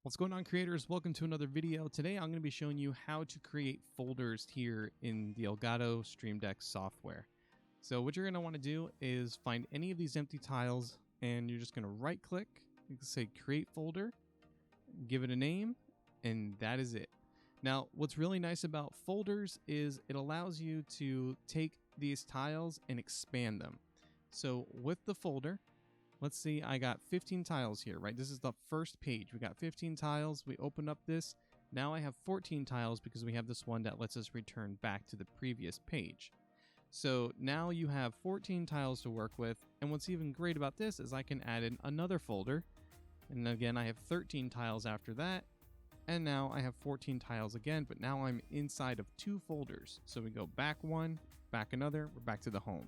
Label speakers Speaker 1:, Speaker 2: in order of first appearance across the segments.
Speaker 1: What's going on, creators? Welcome to another video. Today I'm going to be showing you how to create folders here in the Elgato Stream Deck software. So what you're going to want to do is find any of these empty tiles and you're just going to right click, you can say create folder, give it a name, and that is it. Now what's really nice about folders is it allows you to take these tiles and expand them. So with the folder, let's see, I got 15 tiles here, right? This is the first page. We got 15 tiles. We open up this. Now I have 14 tiles because we have this one that lets us return back to the previous page. So now you have 14 tiles to work with. And what's even great about this is I can add in another folder. And again, I have 13 tiles after that. And now I have 14 tiles again, but now I'm inside of two folders. So we go back one, back another, we're back to the home.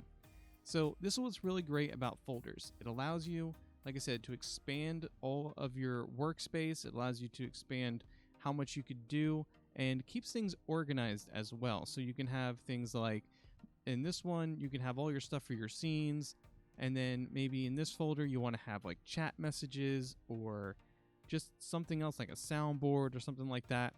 Speaker 1: So this is what's really great about folders. It allows you, like I said, to expand all of your workspace. It allows you to expand how much you could do and keeps things organized as well. So you can have things like in this one, you can have all your stuff for your scenes. And then maybe in this folder, you want to have like chat messages or just something else like a soundboard or something like that.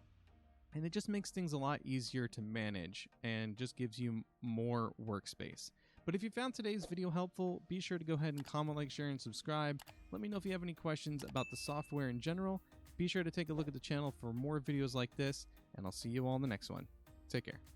Speaker 1: And it just makes things a lot easier to manage and just gives you more workspace. But if you found today's video helpful, be sure to go ahead and comment, like, share, and subscribe. Let me know if you have any questions about the software in general. Be sure to take a look at the channel for more videos like this, and I'll see you all in the next one. Take care.